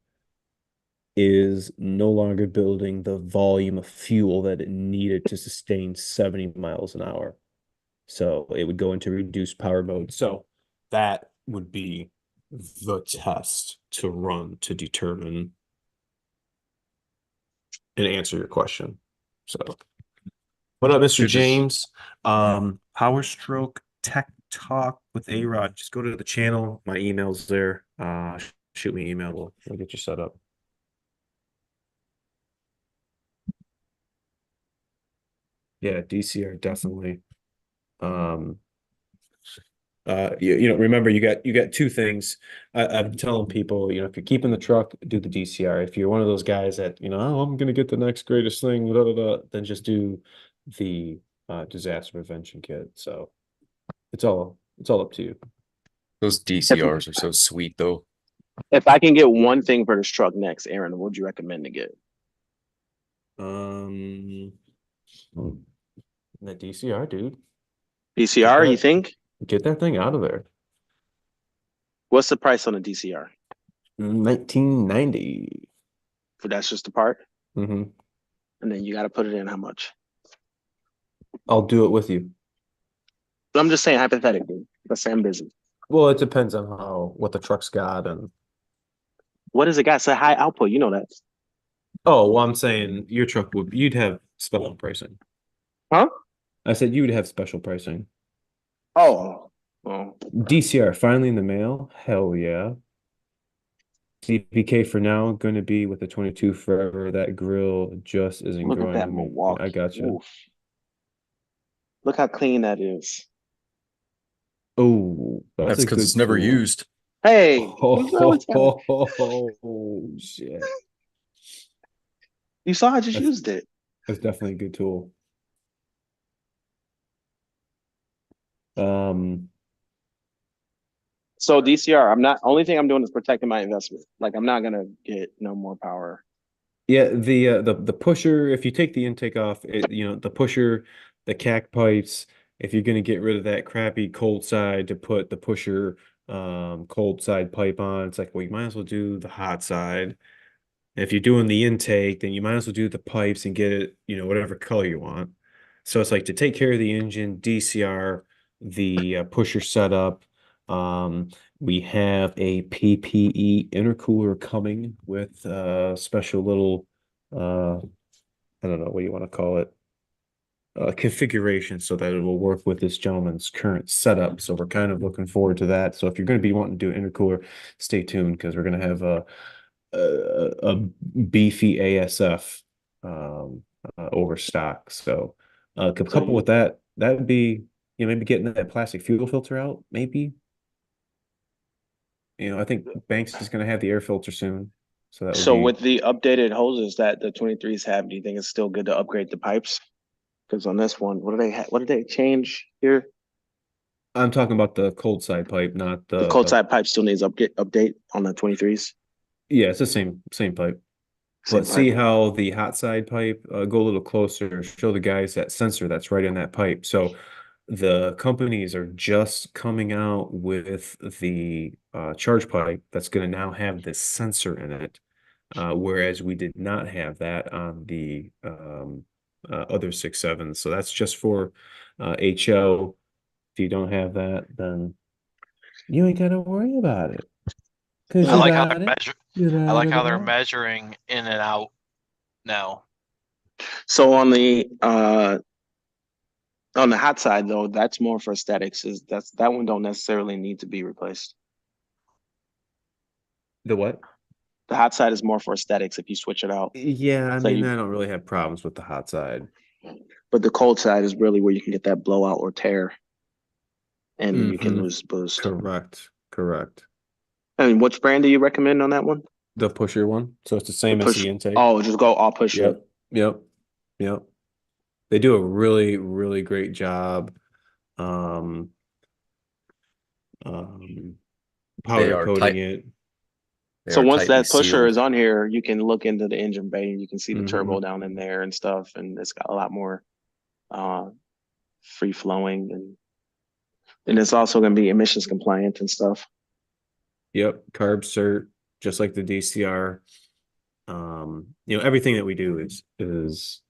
is no longer building the volume of fuel that it needed to sustain 70 miles an hour. So it would go into reduced power mode. So that would be the test to run to determine and answer your question. So what up, Mr. Should just James? Power Stroke Tech Talk with A-Rod. Just go to the channel. My email's there. Shoot me an email. We'll get you set up. Yeah, DCR definitely. Remember you got two things. I'm telling people, if you're keeping the truck, do the DCR. If you're one of those guys that, oh, I'm gonna get the next greatest thing, then just do the disaster prevention kit. So it's all up to you. those if DCRs are so sweet though. if I can get one thing for this truck next, Aaron, what would you recommend to get? The DCR, dude. DCR, you think? Get that thing out of there. What's the price on a DCR? 1990. For that's just the part? Mm-hmm. And then you got to put it in how much? I'll do it with you. I'm just saying hypothetically. Let's say I'm busy. Well, it depends on what the truck's got, and What does it got? It's a high output. You know that. Oh, well, I'm saying your truck you'd have special pricing. Huh? I said you would have special pricing. Oh. Oh. DCR finally in the mail. Hell yeah. CPK for now, going to be with the 22 forever. That grill just isn't Look at growing that on me. I Milwaukee. gotcha. Oof. Look how clean that is. Oh, that's That's a because good it's never tool. used. Hey, who's wrong with that? Oh, shit. You saw I just That's used it. that's definitely a good tool. Um, So DCR, I'm not only thing I'm doing is protecting my investment. Like I'm not gonna get no more power. yeah, the pusher, if you take the intake off, the pusher, the cack pipes, if you're gonna get rid of that crappy cold side to put the pusher cold side pipe on, it's like, well, you might as well do the hot side. If you're doing the intake, then you might as well do the pipes and get it, whatever color you want. So it's like to take care of the engine, DCR, the pusher setup. Um, we have a PPE intercooler coming with special little, I don't know what you want to call it, configuration so that it will work with this gentleman's current setup. So we're kind of looking forward to that. So if you're going to be wanting to do an intercooler, stay tuned because we're going to have a beefy ASF overstock. So So couple you with that, that would be maybe getting that plastic fuel filter out. Maybe I think Banks is going to have the air filter soon, so that would so be. with the updated hoses that the 23s have, do you think it's still good to upgrade the pipes? Because on this one, what did they change here? I'm talking about the cold side pipe, not The cold the. side pipe still needs update on the 23s. Yeah, it's the same pipe. But Same see pipe. how the hot side pipe, go a little closer, show the guys that sensor that's right in that pipe. So the companies are just coming out with the charge pipe that's going to now have this sensor in it, whereas we did not have that on the other 6.7s. So that's just for HO. If you don't have that, then you ain't got to worry about it because I you Uh, like how got they're it. measure. You I da like da how they're da. measuring in and out now. so on the hot side though, that's more for aesthetics. Is that one don't necessarily need to be replaced. The what? The hot side is more for aesthetics if you switch it out. Yeah, I So mean, you, I don't really have problems with the hot side. but the cold side is really where you can get that blowout or tear, and you can Mm-hmm. lose boost. Correct. Correct. And which brand do you recommend on that one? The pusher one. So it's the The same as push. the intake. Oh, just go all pusher. Yep. Yep. Yep. They do a really, really great job. Um, um, They powder are coating tight. it. They So are once tightly that pusher sealed. is on here, you can look into the engine bay and you can see the turbo Hmm. down in there and stuff, and it's got a lot more uh, free flowing, and it's also going to be emissions compliant and stuff. Yep. Carb cert, just like the DCR. Everything that we do is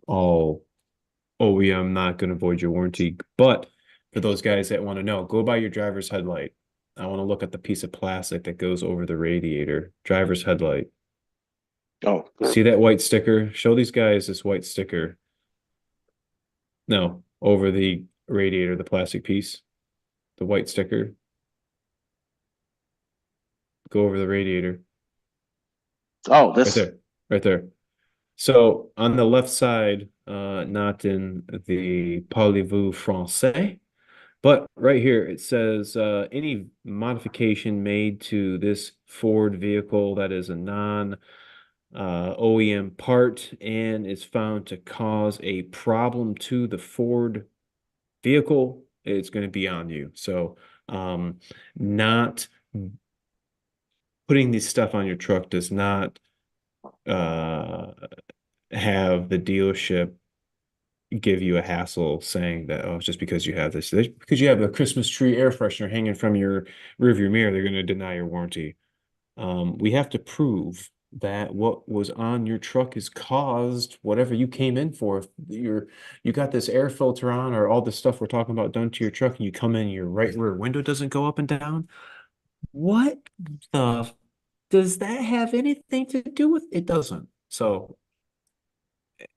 all OEM, not going to void your warranty. But for those guys that want to know, go buy your driver's headlight. I want to look at the piece of plastic that goes over the radiator. Driver's headlight. Oh, See that white sticker? Show these guys this white sticker. No, over the radiator, the plastic piece, the white sticker. Go over the radiator. oh, Right this. there. Right there. So on the left side, not in the Parlez-vous français, but right here it says any modification made to this Ford vehicle that is a non OEM part and is found to cause a problem to the Ford vehicle, it's going to be on you. So not putting this stuff on your truck does not uh, have the dealership give you a hassle saying that, oh, it's just because you have this. Because you have a Christmas tree air freshener hanging from your rearview mirror, they're going to deny your warranty. We have to prove that what was on your truck is caused whatever you came in for. If you got this air filter on or all this stuff we're talking about done to your truck and you come in, your right rear window doesn't go up and down. What the? Does that have anything to do with it? Doesn't. So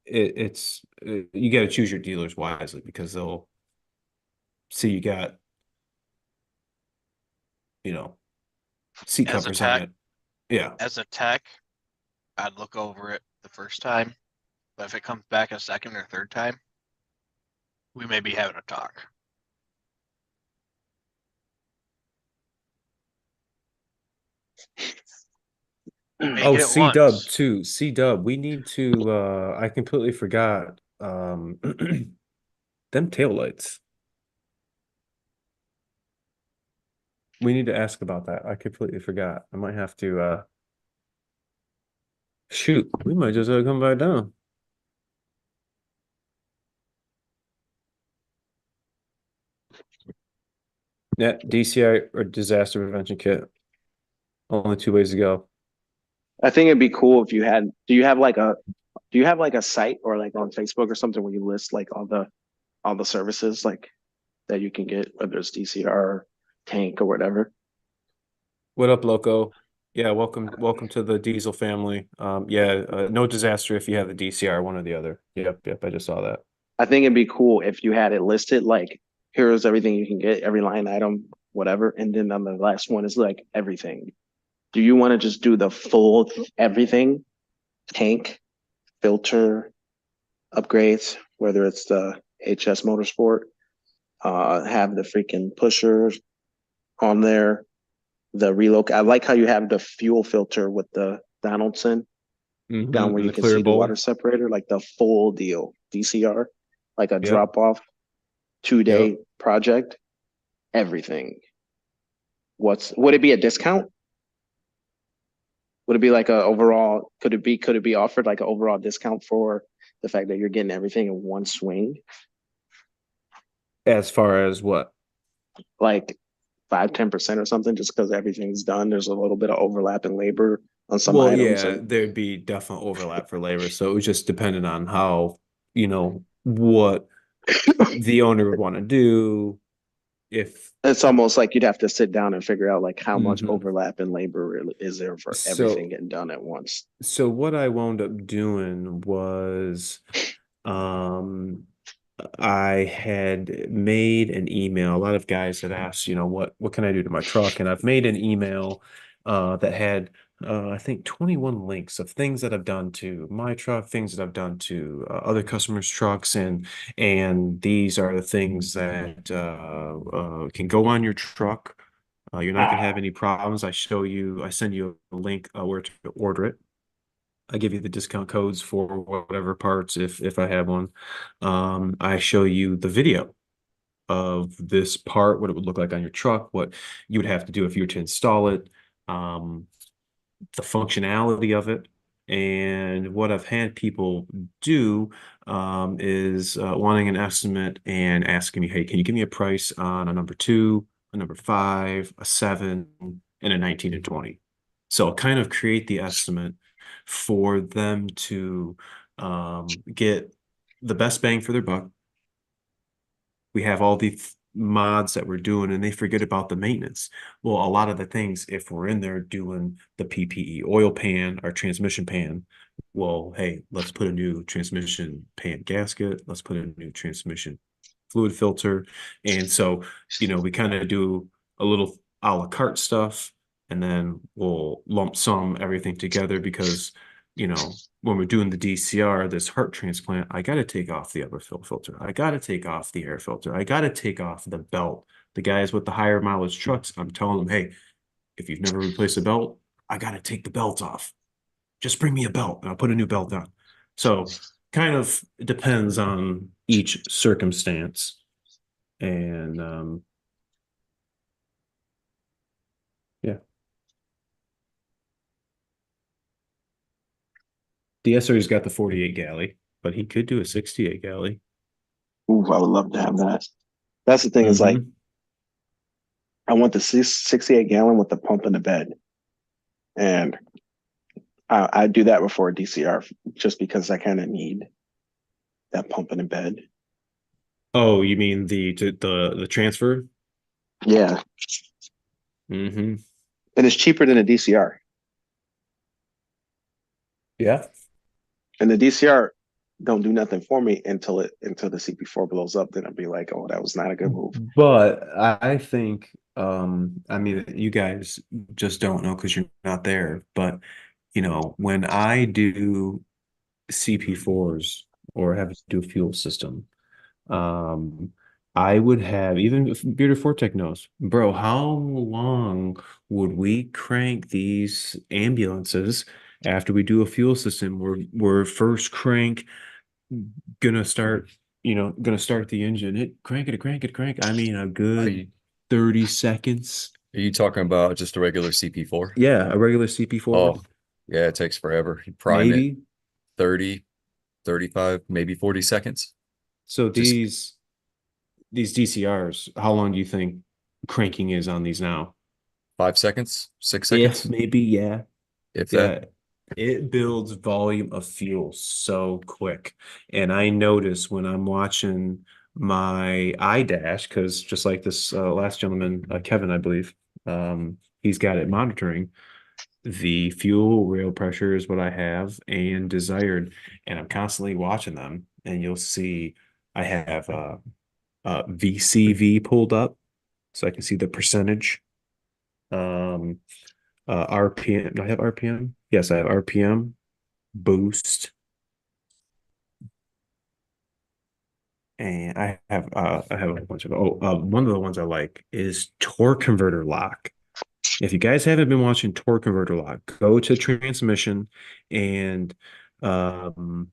it's you got to choose your dealers wisely because they'll see you got, you know, seat As a covers on tech, it. Yeah. I'd look over it the first time, but if it comes back a second or third time, we may be having a talk. Make Oh, it C Dub once. too. C Dub. We need to I completely forgot them taillights. We need to ask about that. I completely forgot. I might have to shoot. We might just come back down. Yeah, DCI or disaster prevention kit. Only two ways to go. I think it'd be cool if you had. Do you have like a site or like on Facebook or something where you list like all the services like that you can get, whether it's DCR, tank, or whatever? What up, Loco? Yeah, welcome to the Diesel family. Yeah, no disaster if you have the DCR, one or the other. Yep, I just saw that. I think it'd be cool if you had it listed like here's everything you can get, every line item, whatever, and then on the last one is like everything. Do you want to just do the full everything? Tank, filter, upgrades, whether it's the HS Motorsport, have the freaking pushers on there, the reloc. I like how you have the fuel filter with the Donaldson down where And you the can clear see the water bowl. separator, like the full deal. DCR, like a Yep, drop off 2 day yep. project, everything. Would it be a discount? Would it be like a overall, could it be offered like an overall discount for the fact that you're getting everything in one swing? As far as what? Like 5, 10% or something, just because everything's done. There's a little bit of overlap in labor on some Well, items, yeah, and there'd be definite overlap for labor. So it was just dependent on how, what the owner would want to do. If it's almost like you'd have to sit down and figure out like how much Mhm. overlap in labor is there for everything So getting done at once. so what I wound up doing was um I had made an email. A lot of guys had asked, what can I do to my truck? And I've made an email that had I think 21 links of things that I've done to my truck, things that I've done to other customers' trucks, and these are the things that can go on your truck. You're not gonna have any problems. I send you a link where to order it. I give you the discount codes for whatever parts if I have one. I show you the video of this part, what it would look like on your truck, what you would have to do if you were to install it, um, the functionality of it. And what I've had people do is wanting an estimate and asking me, hey, can you give me a price on a number two, a number five, a seven, and a 19 and 20? So I'll kind of create the estimate for them to get the best bang for their buck. We have all these mods that we're doing and they forget about the maintenance. Well, a lot of the things, if we're in there doing the PPE oil pan, our transmission pan, well, hey, let's put a new transmission pan gasket. Let's put a new transmission fluid filter. And so, we kind of do a little a la carte stuff and then we'll lump sum everything together because when we're doing the DCR, this heart transplant, I got to take off the upper fill filter. I got to take off the air filter. I got to take off the belt. The guys with the higher mileage trucks, I'm telling them, hey, if you've never replaced a belt, I got to take the belt off. Just bring me a belt and I'll put a new belt on. So kind of depends on each circumstance. And yeah, the SRE's got the 48 galley, but he could do a 68 galley. Ooh, I would love to have that. That's the thing is like Mm-hmm. I want the 68 gallon with the pump in the bed, and I do that before a DCR just because I kind of need that pump in the bed. Oh, you mean the transfer? Yeah, Mm-hmm. and it's cheaper than a DCR. Yeah. And the DCR don't do nothing for me until the CP4 blows up. Then I'll be like, oh, that was not a good move. But I think, I mean, you guys just don't know because you're not there. But, when I do CP4s or have to do a fuel system, um, I would have, even if Bearded Fortech knows, bro, how long would we crank these ambulances after we do a fuel system? We're first crank gonna start the engine. Crank it, crank. I mean, a Are good you 30 seconds. are you talking about just a regular CP4? Yeah, a regular CP4, Oh, yeah, it takes forever. You prime it maybe. 30, 35, maybe 40 seconds. So Just these DCRs, how long do you think cranking is on these now? 5 seconds, six If seconds, maybe, yeah. if that. Yeah. It builds volume of fuel so quick. And I notice when I'm watching my iDash, because just like this last gentleman, Kevin, I believe, he's got it monitoring. The fuel rail pressure is what I have and desired. And I'm constantly watching them. And you'll see I have VCV pulled up so I can see the percentage. Um, RPM. Do I have RPM? Yes, I have RPM, boost, and I have a bunch of one of the ones I like is torque converter lock. If you guys haven't been watching torque converter lock, go to transmission and um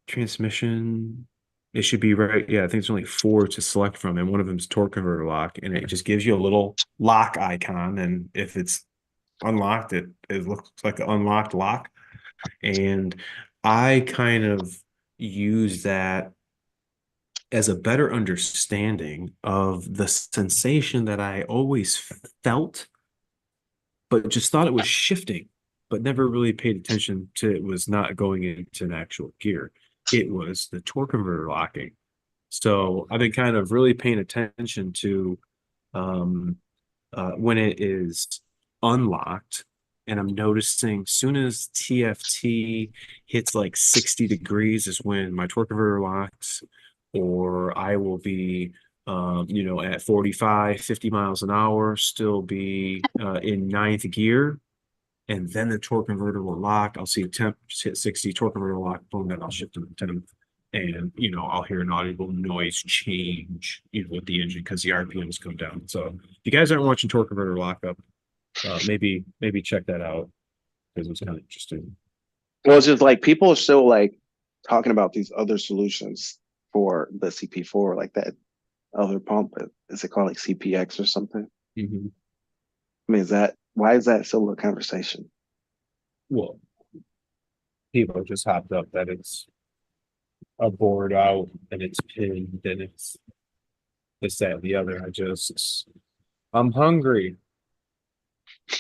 transmission. It should be right. Yeah, I think there's only four to select from, and one of them is torque converter lock, and it just gives you a little lock icon. And if it's unlocked, it looks like an unlocked lock. And I kind of use that as a better understanding of the sensation that I always felt, but just thought it was shifting, but never really paid attention to it was not going into an actual gear. It was the torque converter locking. So I've been kind of really paying attention to um, when it is unlocked, and I'm noticing soon as TFT hits like 60 degrees is when my torque converter locks, or I will be at 45, 50 miles an hour, still be in ninth gear, and then the torque converter will lock. I'll see a temp just hit 60, torque converter will lock, boom, then I'll shift to the 10th. And I'll hear an audible noise change, with the engine because the RPMs come down. So if you guys aren't watching torque converter lockup, maybe check that out because it's kind of interesting. Well, it's just like people are still like talking about these other solutions for the CP4, like that other pump. Is it called like CPX or something? Mm-hmm. I mean, why is that still a conversation? Well, people just hopped up that it's a board out and it's pinned and it's this, that, and the other. I'm hungry.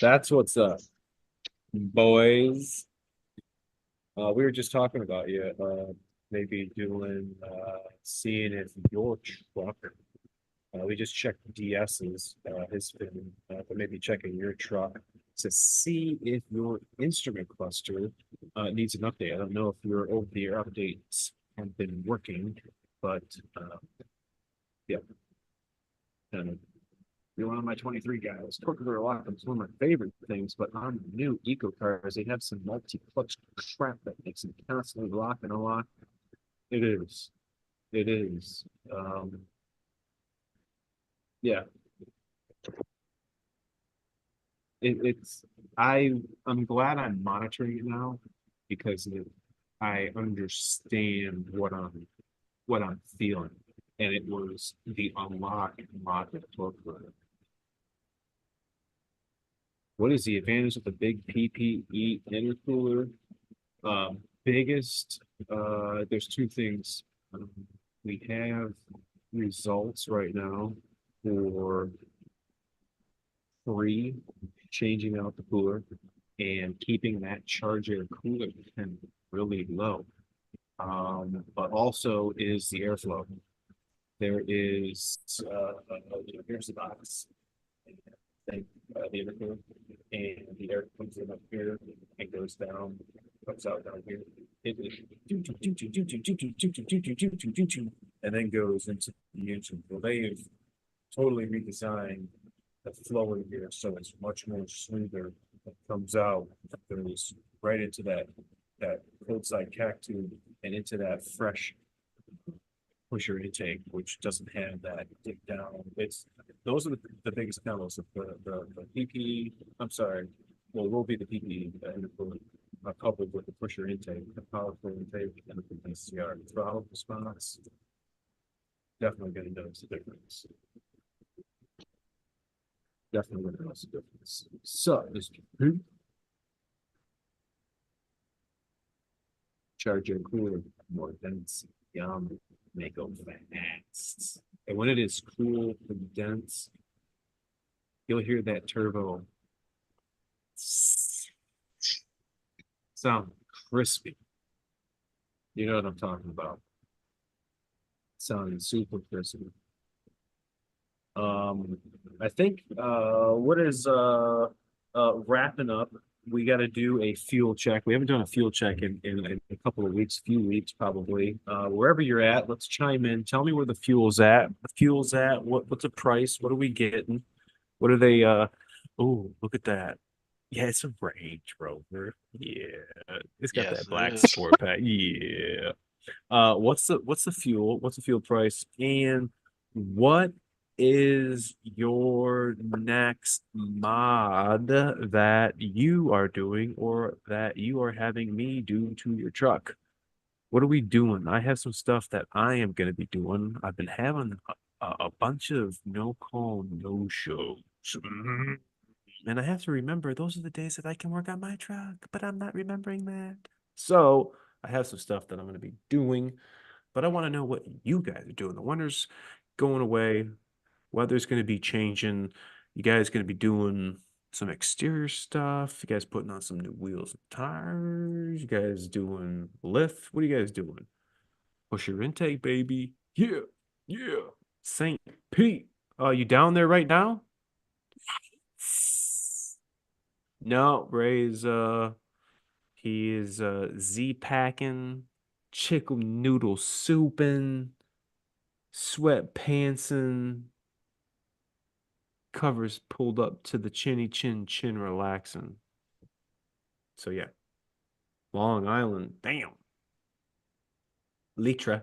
That's what's up, boys. We were just talking about you, maybe doing, seeing if your truck, we just checked DS's, his spin, but maybe checking your truck to see if your instrument cluster, needs an update. I don't know if your over-the-air updates have been working, but, yeah. Kind of, you're one of my 23 guys. Torque converter lock is one of my favorite things, but on new eco cars, they have some multi-clutch crap that makes them constantly lock and unlock. It is. It is. Yeah. It's I'm glad I'm monitoring it now because I understand what I'm feeling. And it was the unlock mod that torque converter. What is the advantage of the big PPE intercooler? Biggest, there's two things. We have results right now for free changing out the cooler and keeping that charger cooler temp really low. But also is the airflow. There is, here's the box. The intercooler, and the air comes in up here and goes down comes out down here. And then goes into the engine. Well, they've totally redesigned the flow in here, so it's much more smoother. It comes out, goes right into that cold side cac tube and into that fresh pusher intake, which doesn't have that dip down. It's those are the biggest pedals of the PPE. I'm sorry, well, will be the PPE coupled with the pusher intake, the powerful intake, and the PCR throttle response. Definitely going to notice a difference. Definitely going to notice a difference. So, Mr. Charger cooler, more dense, yum, make them fast. And when it is cool and dense, you'll hear that turbo sound crispy. You know what I'm talking about. Sounding super crispy. I think what is wrapping up, we got to do a fuel check. We haven't done a fuel check in a couple of weeks, few weeks probably. Wherever you're at, let's chime in. Tell me where the fuel's at. The fuel's at. What's the price? What are we getting? What are they? Oh, look at that. Yeah, it's a Range Rover. Yeah, it's got Yes, that it black is. sport pack. Yeah. What's the fuel? What's the fuel price? And what is your next mod that you are doing or that you are having me do to your truck? What are we doing? I have some stuff that I am going to be doing. I've been having a bunch of no call, no shows. And I have to remember those are the days that I can work on my truck, but I'm not remembering that. So I have some stuff that I'm going to be doing, but I want to know what you guys are doing. The winter's going away, weather's going to be changing. You guys going to be doing some exterior stuff. You guys putting on some new wheels and tires. You guys doing lift. What are you guys doing? Push your intake, baby. Yeah, yeah. St. Pete. You down there right now? No, Ray's he is Z packing, chicken noodle souping, sweatpantsing, covers pulled up to the chinny chin relaxing. So yeah. Long Island, damn. Litra.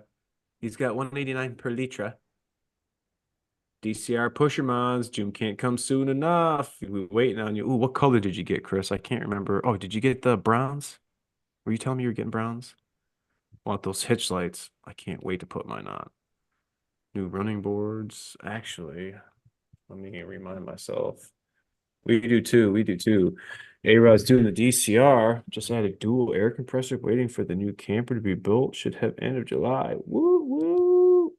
He's got 189 per litra. DCR pusher mods. June can't come soon enough. We're waiting on you. Ooh, what color did you get, Chris? I can't remember. Oh, did you get the browns? Were you telling me you were getting browns? Want those hitch lights. I can't wait to put mine on. New running boards. Actually, let me remind myself. We do too. We do too. A-Rod's doing the DCR. Just added dual air compressor, waiting for the new camper to be built. Should have end of July. Woo woo.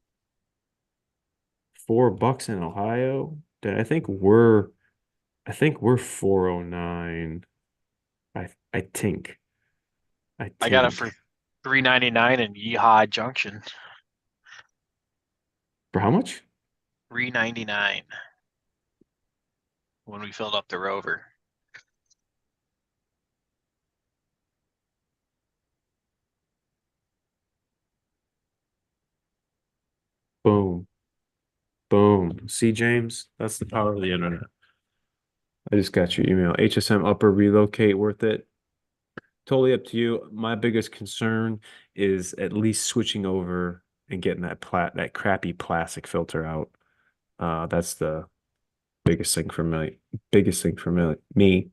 $4 in Ohio. Dude, I think we're 409. I think. I got it for $3.99 in Yeehaw Junction. For how much? $3.99 when we filled up the Rover. Boom. Boom. See, James? That's the power of the internet. I just got your email. HSM upper relocate worth it. Totally up to you. My biggest concern is at least switching over and getting that crappy plastic filter out. That's the biggest thing for me. Biggest thing for me.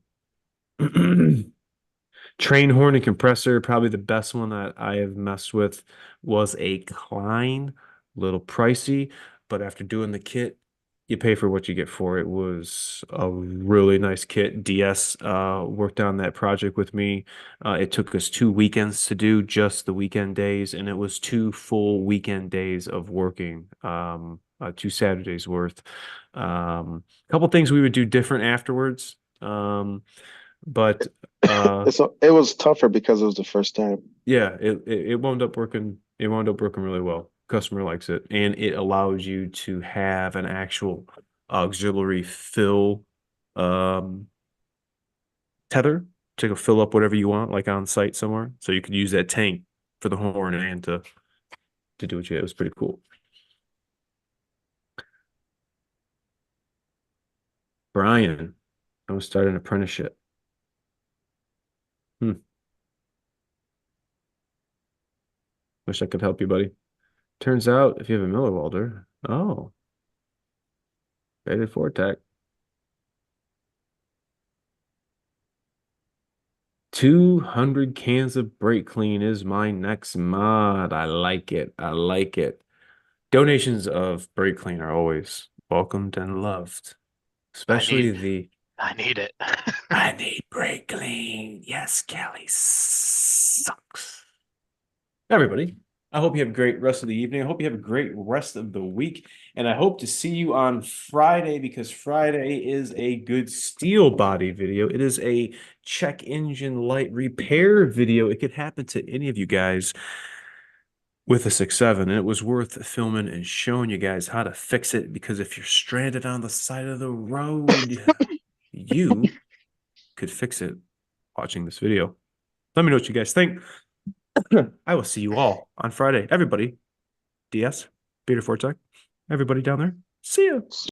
Train horn and compressor, probably the best one that I have messed with was a Klein, little pricey, but after doing the kit, you pay for what you get for it. It was a really nice kit. DS worked on that project with me. It took us 2 weekends to do, just the weekend days, and it was 2 full weekend days of working, 2 Saturdays worth. A couple things we would do different afterwards. But It was tougher because it was the first time. yeah, it wound up working. It wound up working really well. Customer likes it, and it allows you to have an actual auxiliary fill tether to go fill up whatever you want, like on site somewhere. So you could use that tank for the horn and to do what you had. It was pretty cool. Brian, I was starting an apprenticeship. Wish I could help you, buddy. Turns out if you have a Miller welder, oh, rated 4-tech. 200 cans of brake clean is my next mod. I like it. I like it. Donations of brake clean are always welcomed and loved, especially the I need it. I need brake clean. Yes, Kelly sucks. Everybody, I hope you have a great rest of the evening. I hope you have a great rest of the week. And I hope to see you on Friday because Friday is a good steel body video. It is a check engine light repair video. It could happen to any of you guys with a 6.7, and it was worth filming and showing you guys how to fix it because if you're stranded on the side of the road, you could fix it watching this video. Let me know what you guys think. I will see you all on Friday. Everybody, DS, Peter Fortek, everybody down there, see you.